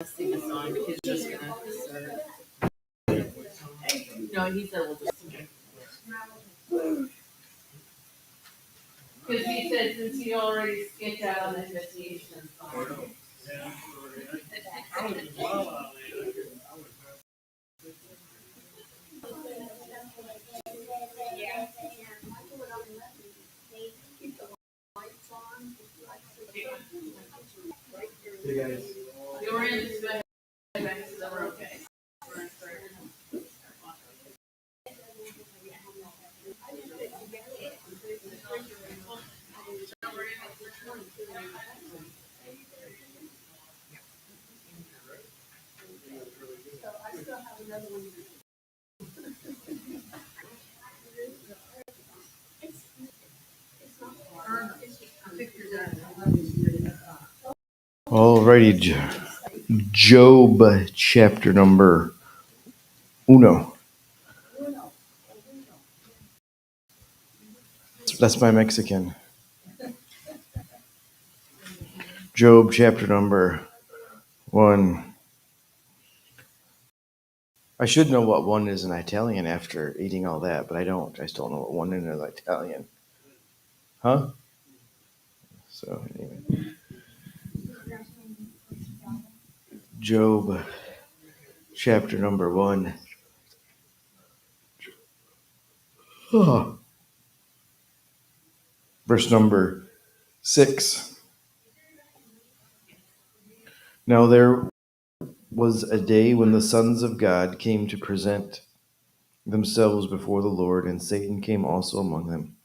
sing a song. He's just gonna start. No, he said we'll just sing. Because he said since he already skipped out on the invitation song. Hey guys. You were in just go ahead back so that we're okay. We're gonna start. Alrighty, Job chapter number uno. That's my Mexican. Job chapter number 1. I should know what 1 is in Italian after eating all that, but I don't. I still don't know what 1 is in Italian. Huh? So anyway. Job chapter number 1. Verse number 6. Now there was a day when the sons of God came to present themselves before the Lord, and Satan came also among them.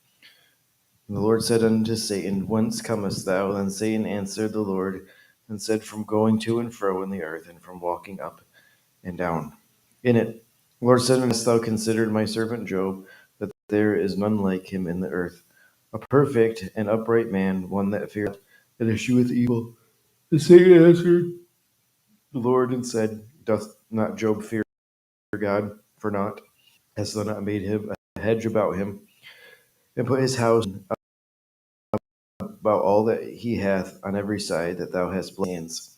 And the Lord said unto Satan, Whence comest thou? Then Satan answered the Lord, and said, From going to and fro in the earth, and from walking up and down in it. The Lord said, Hast thou considered my servant Job, that there is none like him in the earth, a perfect and upright man, one that feareth and escheweth evil? And Satan answered the Lord and said, Doth not Job fear God for naught? Hast thou not made him a hedge about him, and put his house about all that he hath on every side, that thou hast blessed hands,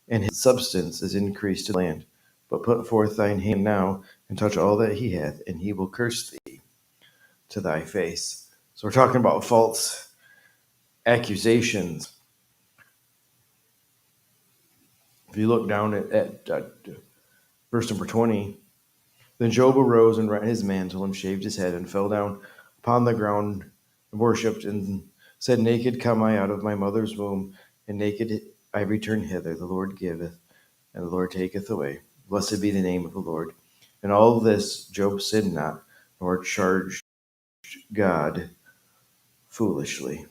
and his substance is increased to the land? But put forth thine hand now, and touch all that he hath, and he will curse thee to thy face. So we're talking about false accusations. If you look down at verse number 20, then Job arose and rent his mantle and shaved his head and fell down upon the ground and worshipped and said, Naked come I out of my mother's womb, and naked I return hither. The Lord giveth, and the Lord taketh away. Blessed be the name of the Lord. In all this Job sinned not, nor charged God foolishly.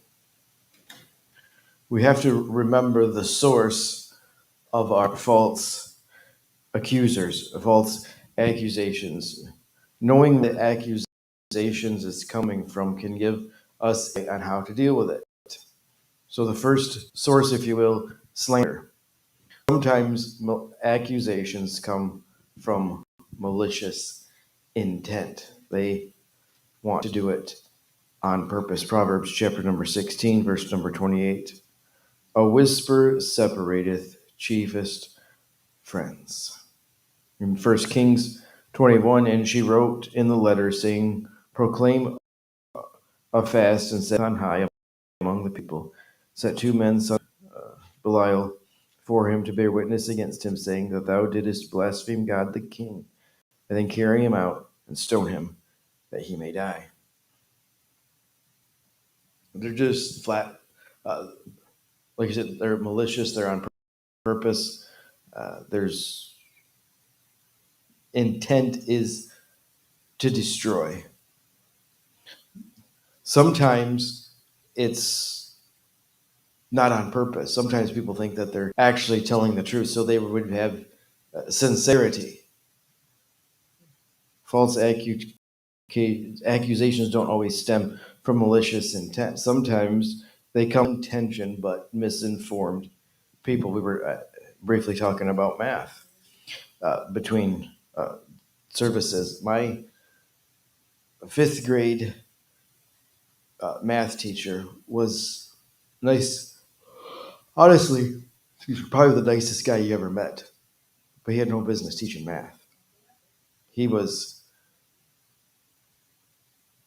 We have to remember the source of our false accusers, false accusations. Knowing the accusations is coming from can give us on how to deal with it. So the first source, if you will, slander. Sometimes accusations come from malicious intent. They want to do it on purpose. Proverbs chapter number 16, verse number 28. A whisper separateth chiefest friends. In 1 Kings 21, and she wrote in the letter, saying, Proclaim a fast and set on high among the people. Set 2 men, son Belial, for him to bear witness against him, saying that thou didst blaspheme God the king, and then carry him out and stone him, that he may die. They're just flat, like I said, they're malicious, they're on purpose. There's intent is to destroy. Sometimes it's not on purpose. Sometimes people think that they're actually telling the truth, so they would have sincerity. False accusations don't always stem from malicious intent. Sometimes they come intention but misinformed people. We were briefly talking about math between services. My 5th grade math teacher was nice. Honestly, He's probably the nicest guy you ever met, but he had no business teaching math. He was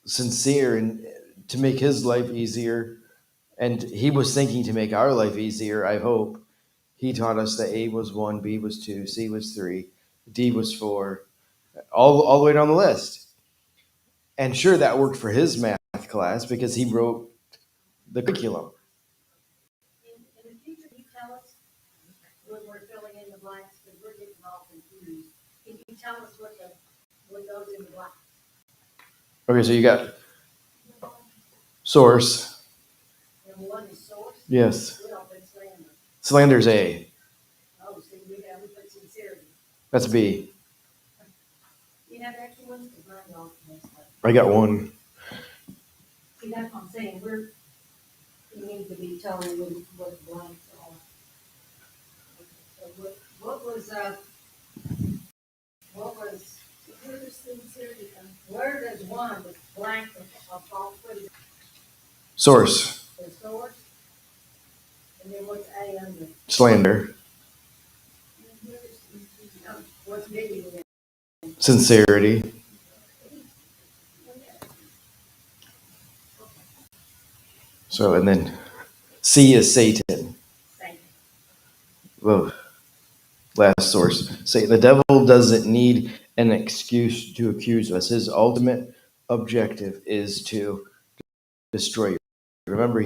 sincere and to make his life easier, and he was thinking to make our life easier, I hope. He taught us that A was 1, B was 2, C was 3, D was 4, all the way down the list. And sure, that worked for his math class because he wrote the curriculum. In the future, can you tell us when we're filling in the blanks, because we're getting all confused? Can you tell us what goes in the blanks? Okay, so you got source. And one is source? Yes. We don't put slander. Slander's A. Oh, see, we put sincerity. That's B. You have extra ones? Because mine all messed up. I got 1. See, that's what I'm saying, you need to be telling what the blanks are. So what was, where does sincerity come? Where does one, the blank of false, what is Source. the source? And then what's A under? Slander. What's B in there? Sincerity. So, and then C is Satan. Satan. Well, last source. Satan. The devil doesn't need an excuse to accuse us. His ultimate objective is to destroy you. Remember,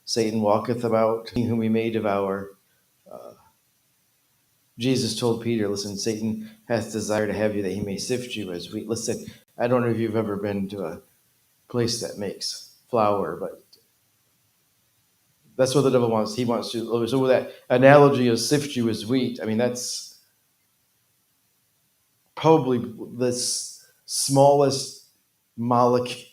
Satan walketh about, whom he may devour. Jesus told Peter, listen, Satan hath desire to have you that he may sift you as wheat. Listen, I don't know if you've ever been to a place that makes flour, but that's what the devil wants. He wants to. So with that analogy of sift you as wheat, I mean, that's probably the smallest molecule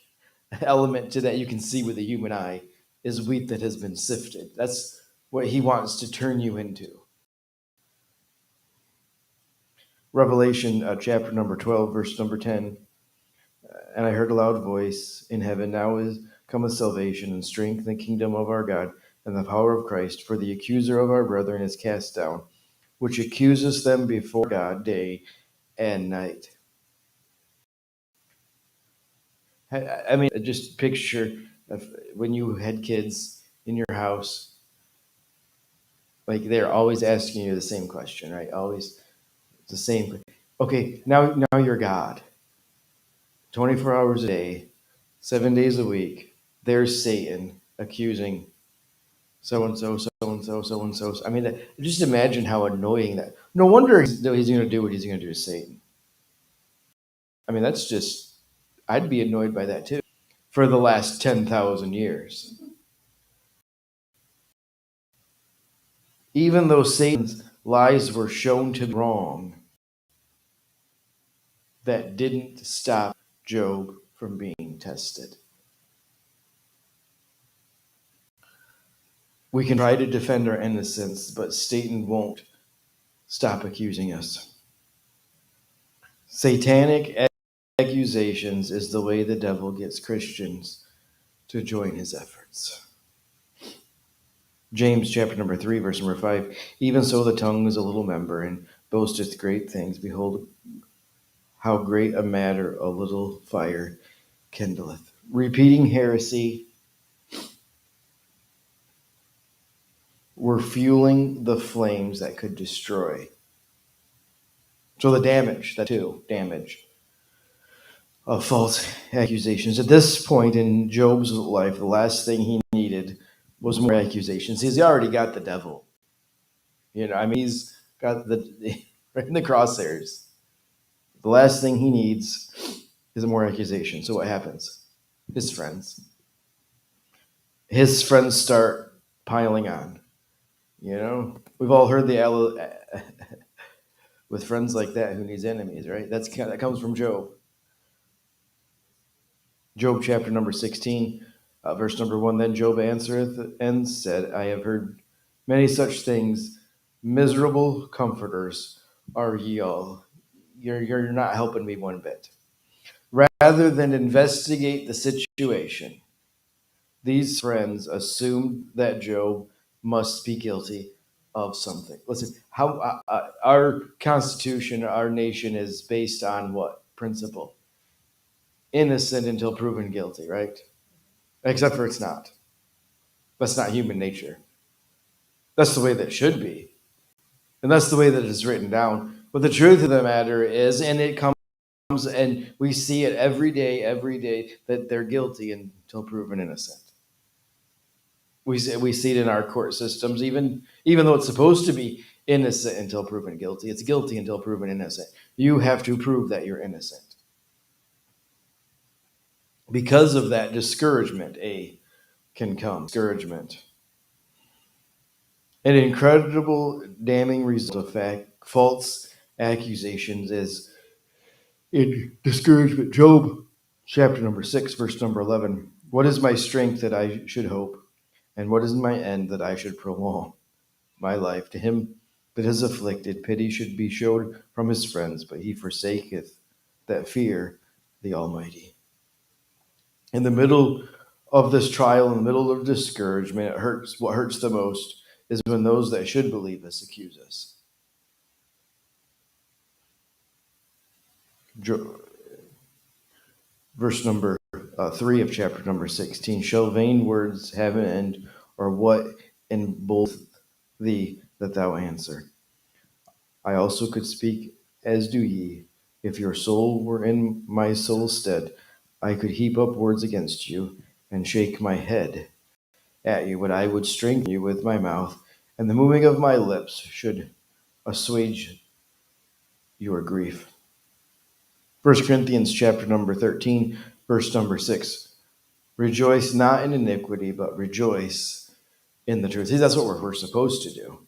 element to that you can see with the human eye is wheat that has been sifted. That's what he wants to turn you into. Revelation chapter number 12, verse number 10. And I heard a loud voice in heaven, now is cometh salvation and strength and the kingdom of our God and the power of Christ, for the accuser of our brethren is cast down, which accuses them before God day and night. I mean, just picture when you had kids in your house, like they're always asking you the same question, right? Always the same. Okay, now you're God. 24 hours a day, 7 days a week. There's Satan accusing so and so, so and so, so and so. I mean, just imagine how annoying that. No wonder he's going to do what he's going to do to Satan. I mean, that's just. I'd be annoyed by that too. For the last 10,000 years. Even though Satan's lies were shown to be wrong, that didn't stop Job from being tested. We can try to defend our innocence, but Satan won't stop accusing us. Satanic accusations is the way the devil gets Christians to join his efforts. James chapter number 3, verse number 5. Even so the tongue is a little member, and boasteth great things. Behold, how great a matter a little fire kindleth. Repeating heresy. We're fueling the flames that could destroy. So the damage of false accusations. At this point in Job's life, the last thing he needed was more accusations. He's already got the devil. I mean, he's got the right in the crosshairs. The last thing he needs is more accusation. So what happens? His friends start piling on. We've all heard with friends like that, who needs enemies, right? That comes from Job. Job chapter number 16, verse number 1. Then Job answereth and said, I have heard many such things. Miserable comforters are ye all. You're not helping me one bit. Rather than investigate the situation, these friends assumed that Job must be guilty of something. Listen, how our Constitution, our nation is based on what principle? Innocent until proven guilty, right? Except for it's not. That's not human nature. That's the way that it should be. And that's the way that it's written down. But the truth of the matter is, and it comes and we see it every day, that they're guilty until proven innocent. We see it in our court systems, even though it's supposed to be innocent until proven guilty. It's guilty until proven innocent. You have to prove that you're innocent. Because of that, discouragement, can come. Discouragement. An incredible, damning result of false accusations is in discouragement. Job, chapter number 6, verse number 11. What is my strength that I should hope? And what is my end that I should prolong my life? To him that is afflicted, pity should be showed from his friends, but he forsaketh that fear the Almighty. In the middle of this trial, in the middle of discouragement, it hurts. What hurts the most is when those that should believe us accuse us. Verse number 3 of chapter number 16. Shall vain words have an end, or what in both thee that thou answer? I also could speak as do ye. If your soul were in my soul's stead, I could heap up words against you and shake my head at you, but I would strengthen you with my mouth, and the moving of my lips should assuage your grief. 1 Corinthians chapter number 13, verse number 6. Rejoice not in iniquity, but rejoice in the truth. See, that's what we're supposed to do.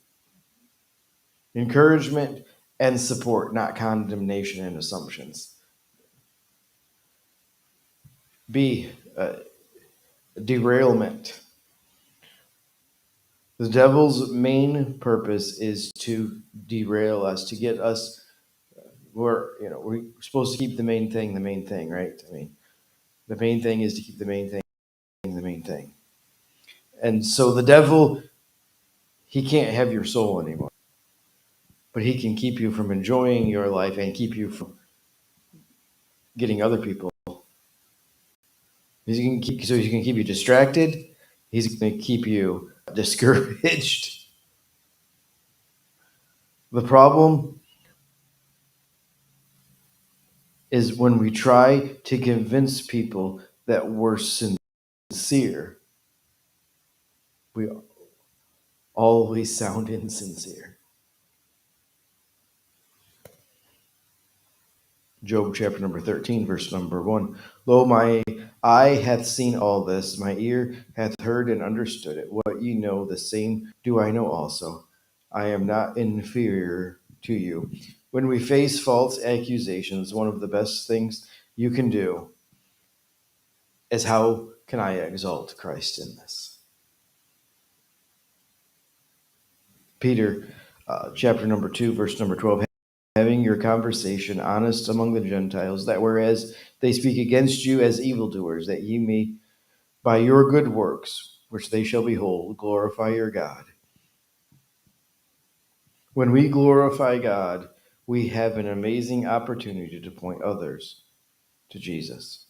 Encouragement and support, not condemnation and assumptions. B, derailment. The devil's main purpose is to derail us, to get us. We're supposed to keep the main thing, right? I mean, the main thing is to keep the main thing the main thing. And so the devil, he can't have your soul anymore, but he can keep you from enjoying your life and keep you from getting other people. He can keep you distracted. He's going to keep you discouraged. The problem is when we try to convince people that we're sincere, we always sound insincere. Job chapter number 13, verse number 1. Lo, my eye hath seen all this, my ear hath heard and understood it. What ye know, the same do I know also. I am not inferior to you. When we face false accusations, one of the best things you can do is, how can I exalt Christ in this? Peter chapter number 2, verse number 12. Having your conversation honest among the Gentiles, that whereas they speak against you as evildoers, that ye may by your good works, which they shall behold, glorify your God. When we glorify God, we have an amazing opportunity to point others to Jesus.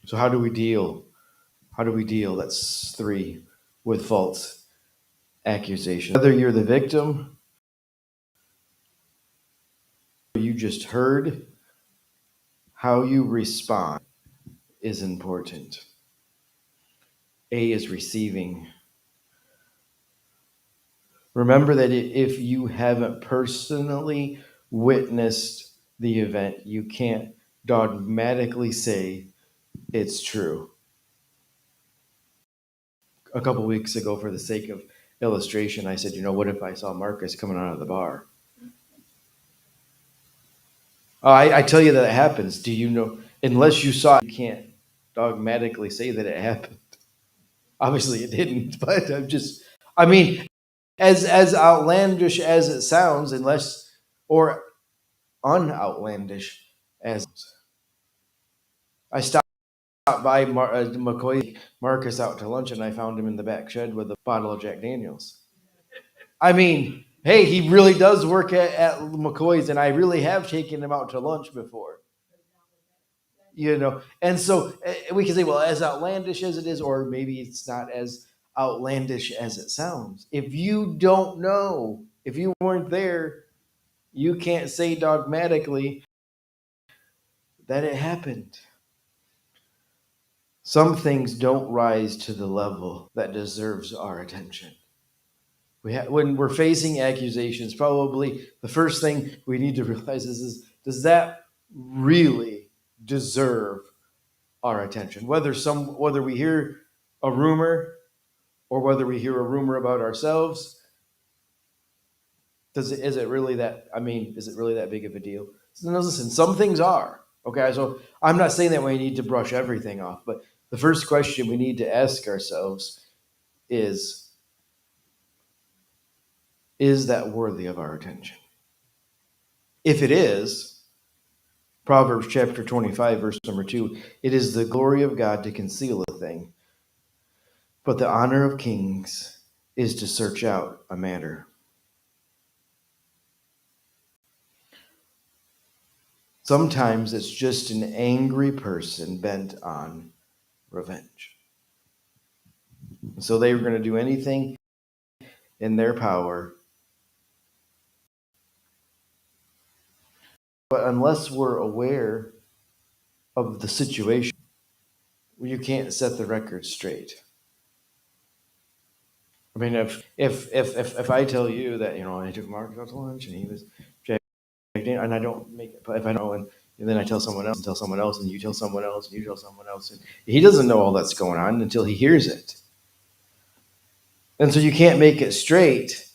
So how do we deal? That's 3, with false accusations. Whether you're the victim, you just heard, how you respond is important. A is receiving. Remember that if you haven't personally witnessed the event, you can't dogmatically say it's true. A couple weeks ago, for the sake of illustration, I said, what if I saw Marcus coming out of the bar? I tell you that it happens. Do you know? Unless you saw it, you can't dogmatically say that it happened. Obviously, it didn't, but as outlandish as it sounds, or unoutlandish as I stopped by McCoy Marcus out to lunch, and I found him in the back shed with a bottle of Jack Daniels. I mean, hey, he really does work at McCoy's, and I really have taken him out to lunch before. And so we can say, well, as outlandish as it is, or maybe it's not as outlandish as it sounds. If you don't know, if you weren't there, you can't say dogmatically that it happened. Some things don't rise to the level that deserves our attention. When we're facing accusations, probably the first thing we need to realize is does that really deserve our attention? Whether we hear a rumor or whether we hear a rumor about ourselves, is it really that? I mean, is it really that big of a deal? No, listen, some things are. Okay, so I'm not saying that we need to brush everything off, but the first question we need to ask ourselves is that worthy of our attention? If it is, Proverbs chapter 25, verse number 2, it is the glory of God to conceal a thing, but the honor of kings is to search out a matter. Sometimes it's just an angry person bent on revenge. So they were going to do anything in their power. But unless we're aware of the situation, you can't set the record straight. I mean, if I tell you that, I took Mark out to lunch and he was and I don't make it, but if I know, and then I tell someone else and tell someone else, and you tell someone else, and you tell someone else, and he doesn't know all that's going on until he hears it. And so you can't make it straight.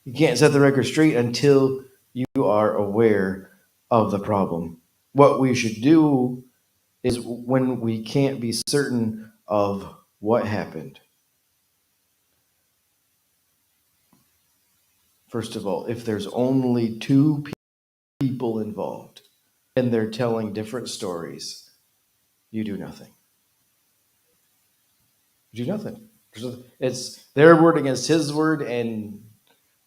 You can't set the record straight until you are aware of the problem. What we should do is when we can't be certain of what happened. First of all, if there's only two people involved and they're telling different stories, you do nothing. You do nothing. It's their word against his word, and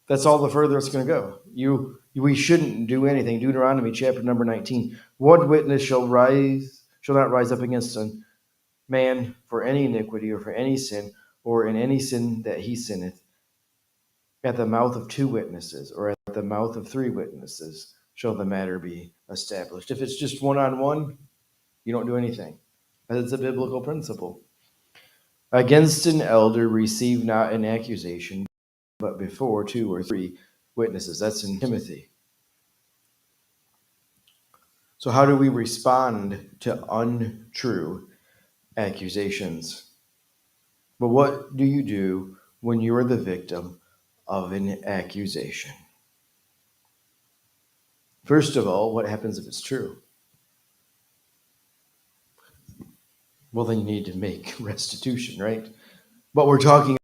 that's all the further it's going to go. We shouldn't do anything. Deuteronomy chapter number 19. One witness shall not rise up against a man for any iniquity or for any sin, or in any sin that he sinneth. At the mouth of two witnesses, or at the mouth of three witnesses, shall the matter be established. If it's just one-on-one, you don't do anything. That's a biblical principle. Against an elder receive not an accusation, but before two or three witnesses. That's in Timothy. So how do we respond to untrue accusations? But what do you do when you are the victim of an accusation? First of all, what happens if it's true? Well, then you need to make restitution, right? But we're talking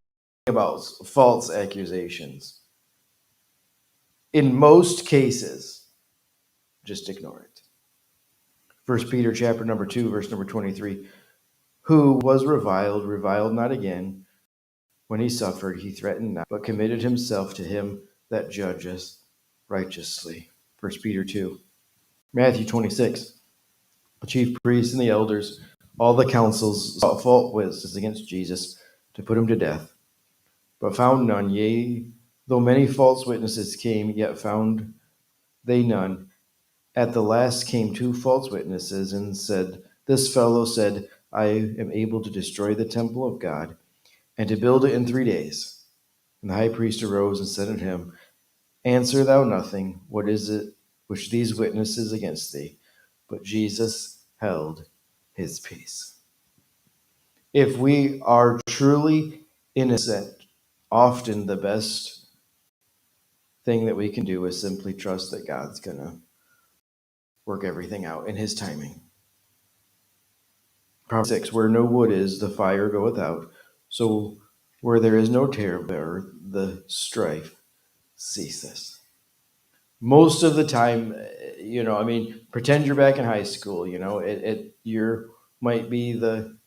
about false accusations. In most cases, just ignore it. 1 Peter chapter number 2, verse number 23. Who was reviled not again. When he suffered, he threatened not, but committed himself to him that judgeth righteously. 1 Peter 2. Matthew 26. The chief priests and the elders, all the councils sought fault witnesses against Jesus to put him to death, but found none. Yea, though many false witnesses came, yet found they none. At the last came two false witnesses and said, This fellow said, I am able to destroy the temple of God and to build it in 3 days. And the high priest arose and said unto him, Answer thou nothing. What is it which these witnesses against thee? But Jesus held his peace. If we are truly innocent, often the best thing that we can do is simply trust that God's going to work everything out in his timing. Proverbs 6, where no wood is, the fire goeth out. So where there is no terror, the strife ceaseth. Most of the time, pretend you're back in high school. You might be the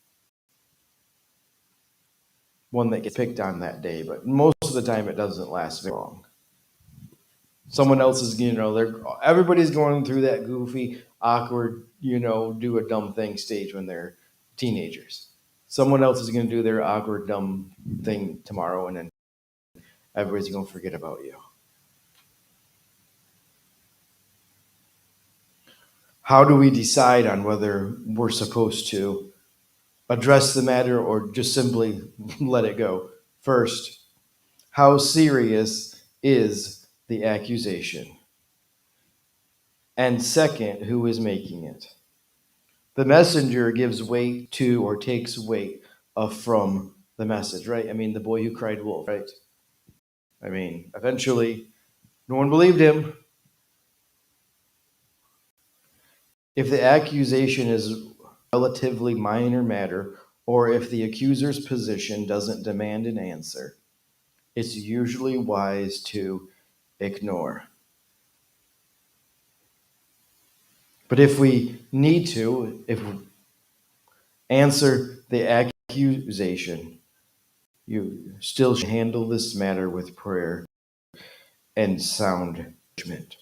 one that gets picked on that day, but most of the time it doesn't last very long. Someone else is, everybody's going through that goofy, awkward, do a dumb thing stage when they're teenagers. Someone else is going to do their awkward, dumb thing tomorrow, and then everybody's going to forget about you. How do we decide on whether we're supposed to address the matter or just simply let it go? First, how serious is the accusation? And second, who is making it? The messenger gives weight to or takes weight from the message, right? I mean, the boy who cried wolf, right? I mean, eventually, no one believed him. If the accusation is a relatively minor matter, or if the accuser's position doesn't demand an answer, it's usually wise to ignore. But if we need to, if we answer the accusation, you still should handle this matter with prayer and sound judgment.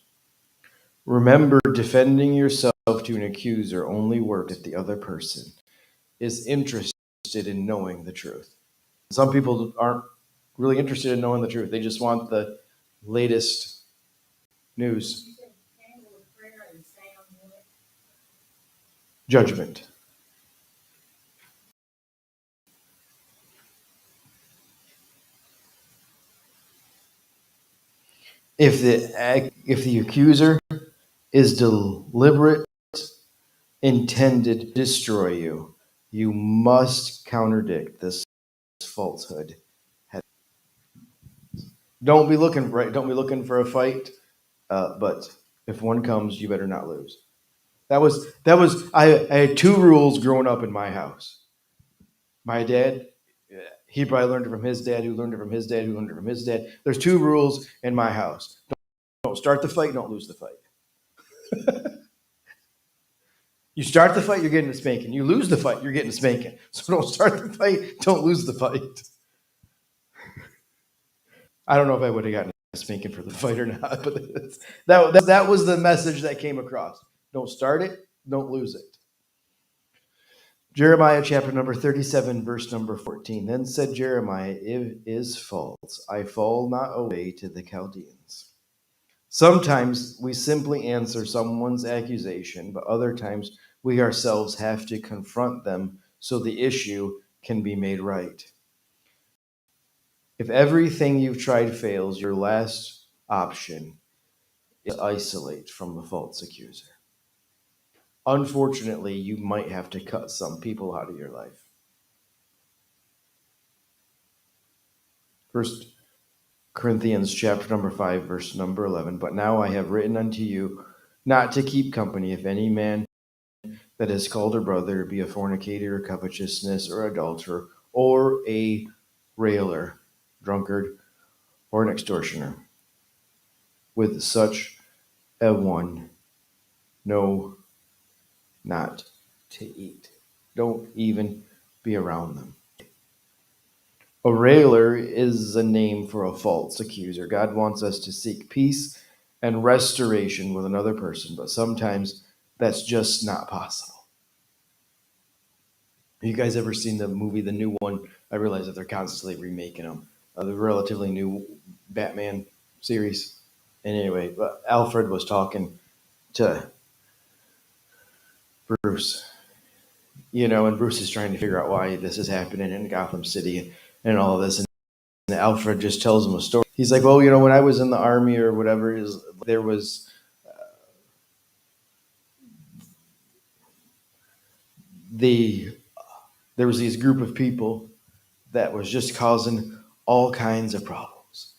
Remember, defending yourself to an accuser only works if the other person is interested in knowing the truth. Some people aren't really interested in knowing the truth. They just want the latest news. You said handle with prayer and sound what? Judgment. If the accuser is deliberate, intended to destroy you, you must contradict this falsehood. Don't be looking for a fight, but if one comes, you better not lose. I had two rules growing up in my house. My dad, he probably learned it from his dad, who learned it from his dad, who learned it from his dad. There's two rules in my house. Don't start the fight, don't lose the fight. You start the fight, you're getting a spanking. You lose the fight, you're getting a spanking. So don't start the fight, don't lose the fight. I don't know if I would have gotten a spanking for the fight or not, but that was the message that came across. Don't start it, don't lose it. Jeremiah chapter number 37, verse number 14. Then said Jeremiah, it is false. I fall not away to the Chaldeans. Sometimes we simply answer someone's accusation, but other times we ourselves have to confront them so the issue can be made right. If everything you've tried fails, your last option is to isolate from the false accuser. Unfortunately, you might have to cut some people out of your life. First Corinthians chapter number 5, verse number 11. But now I have written unto you not to keep company if any man that is called a brother be a fornicator, or covetousness, or adulterer, or a railer, drunkard, or an extortioner. With such a one, no, not to eat. Don't even be around them. A railer is a name for a false accuser. God wants us to seek peace and restoration with another person, but sometimes that's just not possible. Have you guys ever seen the movie, the new one? I realize that they're constantly remaking them. The relatively new Batman series. And anyway, Alfred was talking to Bruce, and Bruce is trying to figure out why this is happening in Gotham City and all of this. And Alfred just tells him a story. He's like, well, when I was in the army or whatever, there was these group of people that was just causing all kinds of problems.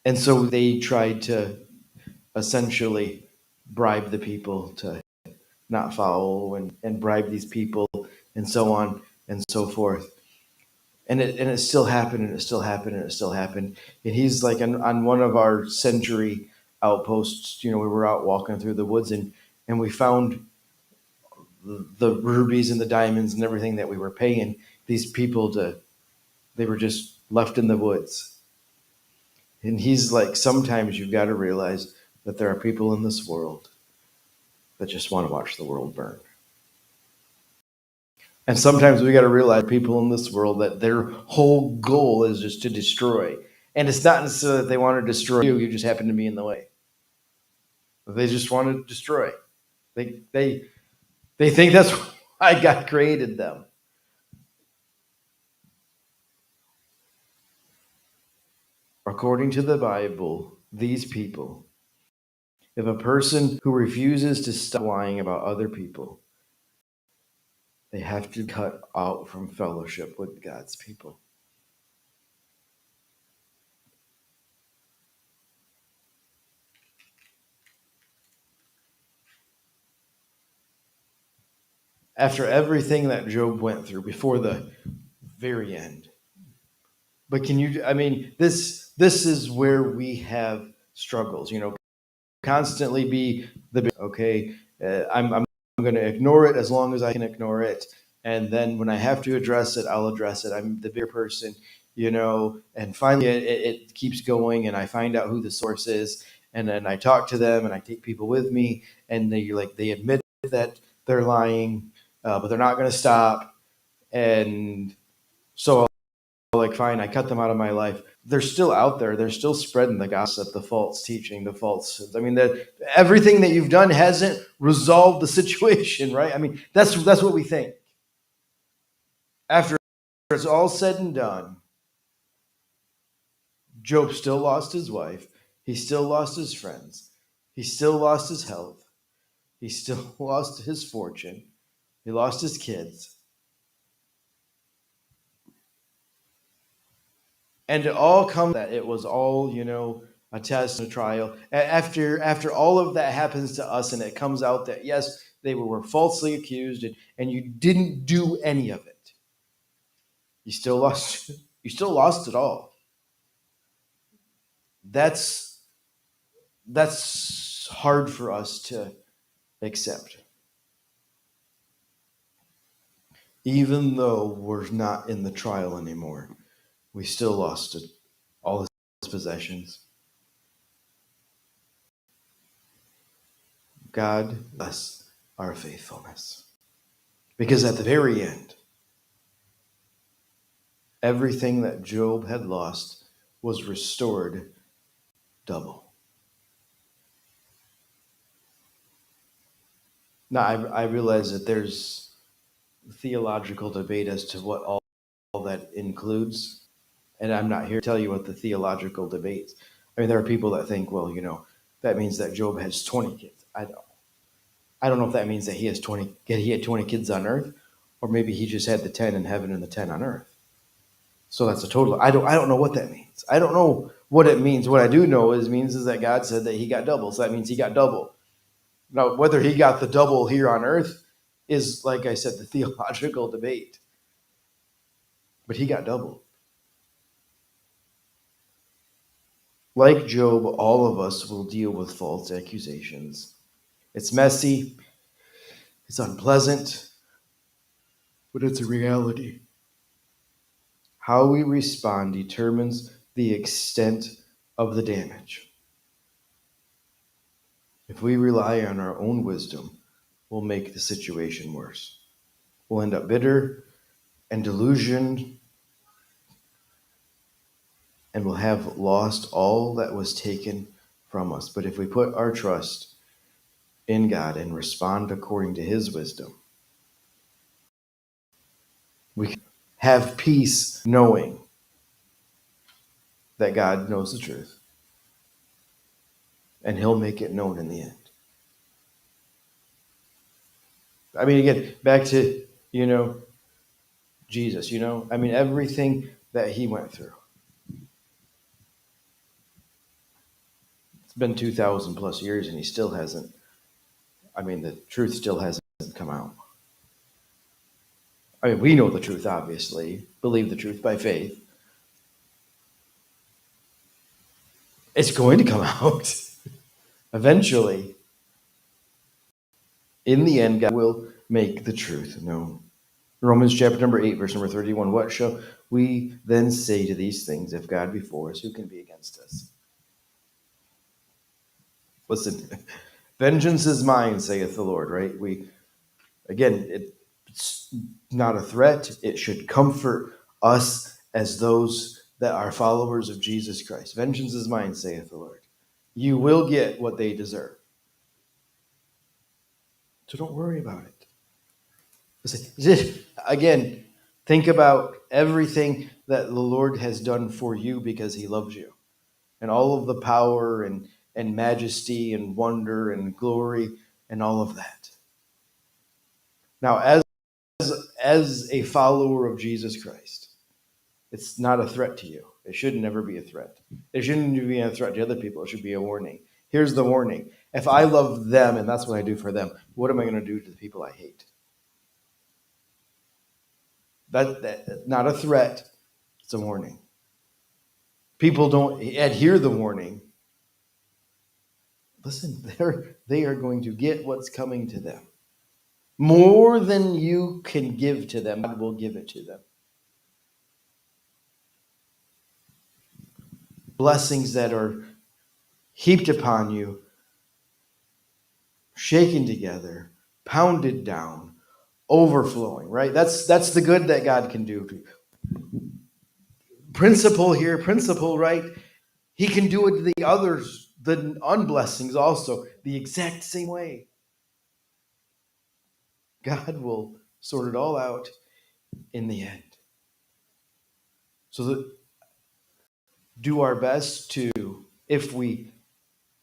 And so they tried to essentially bribe the people to not follow and bribe these people and so on and so forth. And it still happened, and it still happened, and it still happened. And he's like on one of our sentry outposts, we were out walking through the woods, and we found the rubies and the diamonds and everything that we were paying these people to, they were just left in the woods. And he's like, sometimes you've got to realize that there are people in this world that just want to watch the world burn. And sometimes we got to realize people in this world that their whole goal is just to destroy. And it's not necessarily that they want to destroy you, you just happen to be in the way. They just want to destroy. They think that's why God created them. According to the Bible, these people, if a person who refuses to stop lying about other people, they have to cut out from fellowship with God's people. After everything that Job went through before the very end. But can you, I mean, this is where we have struggles, constantly be okay, I'm going to ignore it as long as I can ignore it. And then when I have to address it, I'll address it. I'm the bigger person, and finally it keeps going and I find out who the source is. And then I talk to them and I take people with me and they admit that they're lying, but they're not going to stop. And so like, fine, I cut them out of my life. They're still out there. They're still spreading the gossip, the false teaching, the false. I mean, that everything that you've done hasn't resolved the situation, right? I mean, that's what we think. After it's all said and done, Job still lost his wife. He still lost his friends. He still lost his health. He still lost his fortune. He lost his kids. And it all comes that it was all, a test and a trial. After all of that happens to us and it comes out that, yes, they were falsely accused and you didn't do any of it. You still lost it all. That's hard for us to accept. Even though we're not in the trial anymore, we still lost it, all his possessions. God bless our faithfulness. Because at the very end, everything that Job had lost was restored double. Now, I realize that there's theological debate as to what all that includes, and I'm not here to tell you what the theological debate. I mean, there are people that think, well, that means that Job has 20 kids. I don't know if that means that he had 20 kids on earth, or maybe he just had the 10 in heaven and the 10 on earth. So that's a total. I don't know what that means. I don't know what it means. What I do know is that God said that he got double. So that means he got double. Now, whether he got the double here on earth is, like I said, the theological debate. But he got double. Like Job, all of us will deal with false accusations. It's messy. It's unpleasant. But it's a reality. How we respond determines the extent of the damage. If we rely on our own wisdom, we'll make the situation worse. We'll end up bitter and delusioned, and we'll have lost all that was taken from us. But if we put our trust in God and respond according to his wisdom, we can have peace knowing that God knows the truth, and he'll make it known in the end. I mean, again, back to, Jesus, I mean, everything that he went through. It's been 2,000 plus years and he still hasn't, the truth still hasn't come out. I mean, we know the truth, obviously, believe the truth by faith. It's going to come out eventually. In the end, God will make the truth known. Romans chapter number 8, verse number 31. What shall we then say to these things? If God be for us, who can be against us? Listen, vengeance is mine, saith the Lord, right? It's not a threat. It should comfort us as those that are followers of Jesus Christ. Vengeance is mine, saith the Lord. You will get what they deserve. So don't worry about it. Again, think about everything that the Lord has done for you because he loves you. And all of the power and majesty and wonder and glory and all of that. Now, as a follower of Jesus Christ, it's not a threat to you. It should never be a threat. It shouldn't be a threat to other people. It should be a warning. Here's the warning. If I love them and that's what I do for them, what am I going to do to the people I hate? That not a threat. It's a warning. People don't adhere the warning. Listen, they are going to get what's coming to them. More than you can give to them, God will give it to them. Blessings that are heaped upon you, shaken together, pounded down, overflowing, right? That's the good that God can do. Principle, right? He can do it to the others, the unblessings also, the exact same way. God will sort it all out in the end. So that do our best to, if we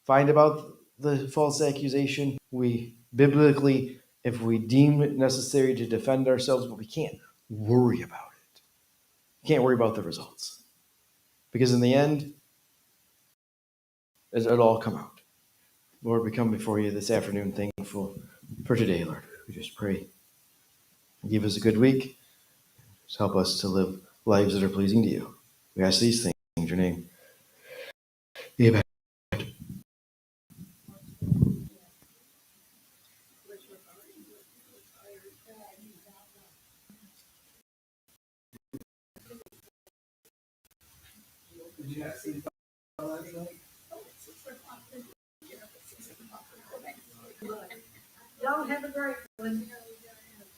find about the false accusation, we biblically, if we deem it necessary to defend ourselves, but we can't worry about it. We can't worry about the results. Because in the end, it'll all come out. Lord, we come before you this afternoon thankful for today, Lord. We just pray. Give us a good week. Just help us to live lives that are pleasing to you. We ask these things in your name. Amen. Y'all have a great one.